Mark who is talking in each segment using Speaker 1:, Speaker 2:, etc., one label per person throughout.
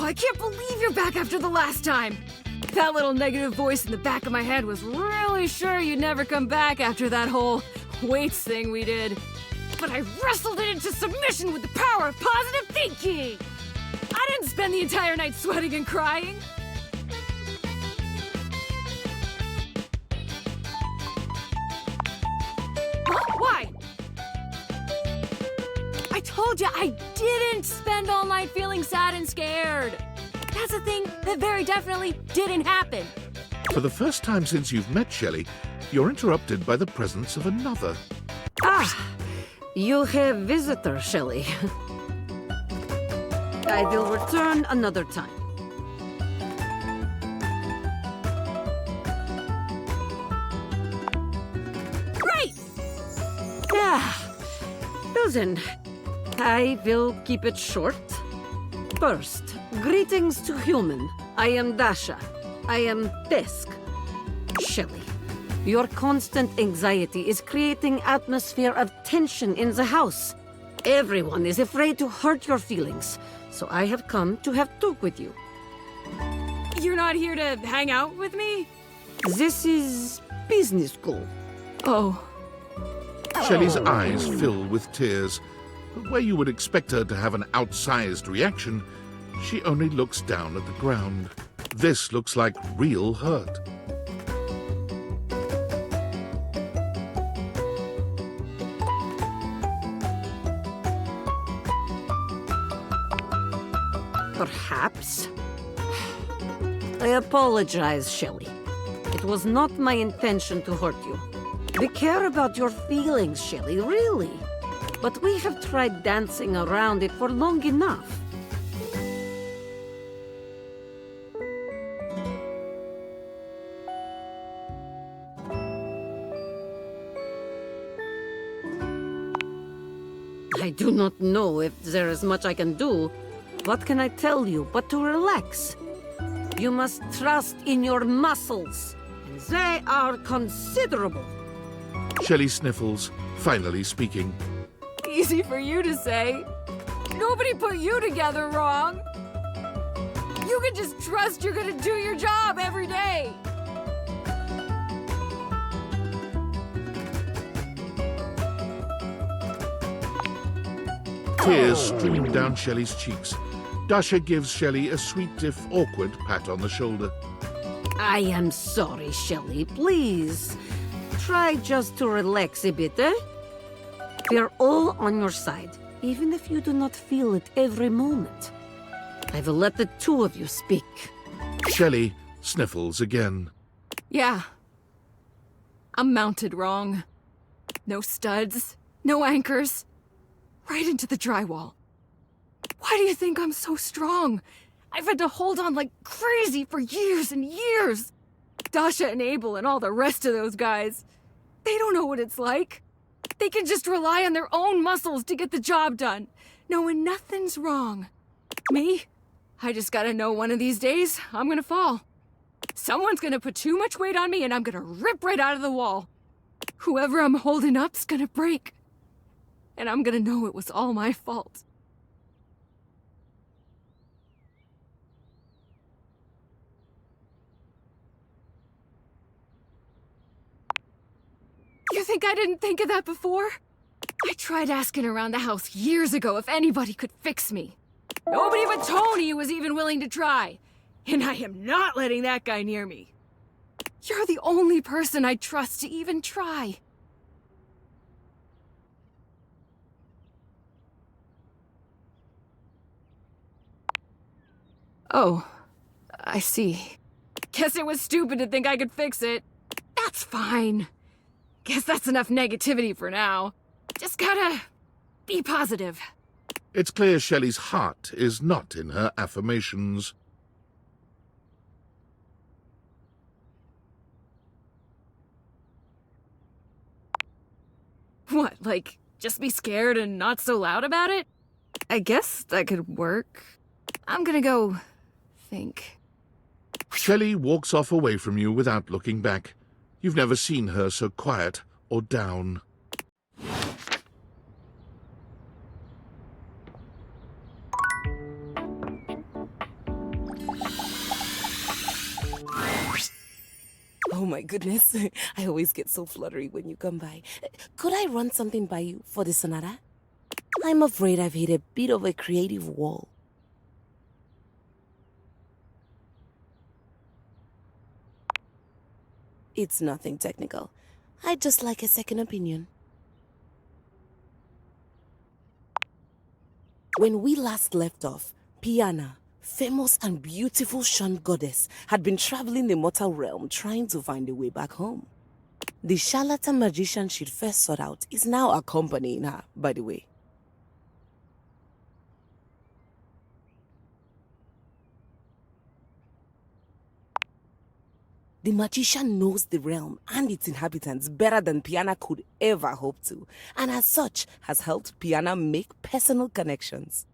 Speaker 1: I can't believe you're back after the last time. That little negative voice in the back of my head was really sure you'd never come back after that whole weights thing we did. But I wrestled it into submission with the power of positive thinking. I didn't spend the entire night sweating and crying. Huh? Why? I told you I didn't spend all night feeling sad and scared. That's a thing that very definitely didn't happen.
Speaker 2: For the first time since you've met Shelley, you're interrupted by the presence of another.
Speaker 3: Ah, you have visitor, Shelley. I will return another time.
Speaker 1: Right!
Speaker 3: Well then, I will keep it short. First, greetings to human. I am Dasha. I am Desk. Shelley, your constant anxiety is creating atmosphere of tension in the house. Everyone is afraid to hurt your feelings, so I have come to have talk with you.
Speaker 1: You're not here to hang out with me?
Speaker 3: This is business school.
Speaker 1: Oh.
Speaker 2: Shelley's eyes fill with tears. But where you would expect her to have an outsized reaction, she only looks down at the ground. This looks like real hurt.
Speaker 3: Perhaps. I apologize, Shelley. It was not my intention to hurt you. We care about your feelings, Shelley, really. But we have tried dancing around it for long enough. I do not know if there is much I can do. What can I tell you but to relax? You must trust in your muscles, and they are considerable.
Speaker 2: Shelley sniffles, finally speaking.
Speaker 1: Easy for you to say. Nobody put you together wrong. You can just trust you're gonna do your job every day.
Speaker 2: Tears stream down Shelley's cheeks. Dasha gives Shelley a sweet if awkward pat on the shoulder.
Speaker 3: I am sorry, Shelley. Please, try just to relax a bit, eh? We are all on your side, even if you do not feel it every moment. I will let the two of you speak.
Speaker 2: Shelley sniffles again.
Speaker 1: Yeah. I'm mounted wrong. No studs, no anchors. Right into the drywall. Why do you think I'm so strong? I've had to hold on like crazy for years and years. Dasha and Abel and all the rest of those guys, they don't know what it's like. They can just rely on their own muscles to get the job done, knowing nothing's wrong. Me? I just gotta know one of these days, I'm gonna fall. Someone's gonna put too much weight on me and I'm gonna rip right out of the wall. Whoever I'm holding up's gonna break. And I'm gonna know it was all my fault. You think I didn't think of that before? I tried asking around the house years ago if anybody could fix me. Nobody but Tony was even willing to try. And I am not letting that guy near me. You're the only person I trust to even try. Oh, I see. Guess it was stupid to think I could fix it. That's fine. Guess that's enough negativity for now. Just gotta be positive.
Speaker 2: It's clear Shelley's heart is not in her affirmations.
Speaker 1: What, like, just be scared and not so loud about it? I guess that could work. I'm gonna go think.
Speaker 2: Shelley walks off away from you without looking back. You've never seen her so quiet or down.
Speaker 4: my goodness. I always get so fluttery when you come by. Could I run something by you for the sonata? I'm afraid I've hit a bit of a creative wall. It's nothing technical. I'd just like a second opinion. When we last left off, Piana, famous and beautiful sun goddess, had been traveling the mortal realm trying to find a way back home. The charlatan magician she'd first sought out is now accompanying her, by the way. The magician knows the realm and its inhabitants better than Piana could ever hope to, and as such has helped Piana make personal connections.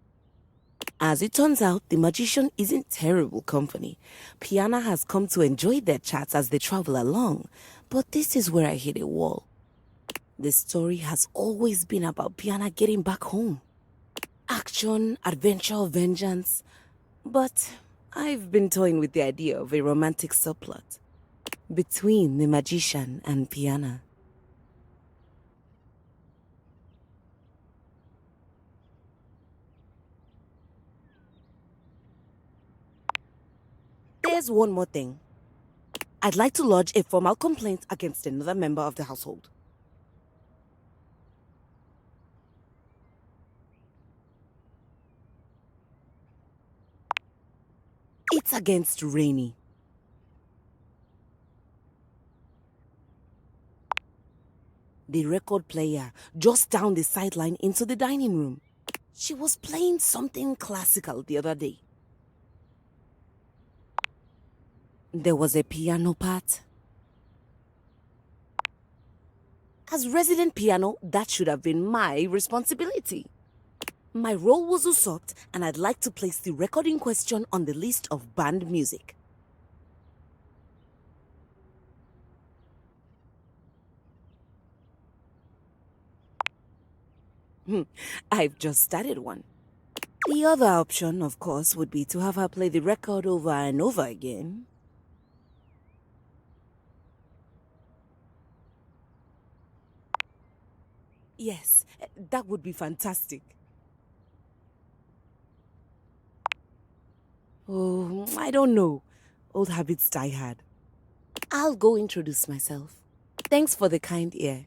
Speaker 4: As it turns out, the magician isn't terrible company. Piana has come to enjoy their chats as they travel along, but this is where I hit a wall. The story has always been about Piana getting back home. Action, adventure, vengeance. But I've been toying with the idea of a romantic subplot between the magician and Piana. There's one more thing. I'd like to lodge a formal complaint against another member of the household. It's against Rainy. The record player just down the sideline into the dining room. She was playing something classical the other day. There was a piano part. As resident piano, that should have been my responsibility. My role was usurped, and I'd like to place the record in question on the list of banned music. I've just started one. The other option, of course, would be to have her play the record over and over again. Yes, that would be fantastic. Oh, I don't know. Old habits die hard. I'll go introduce myself. Thanks for the kind ear.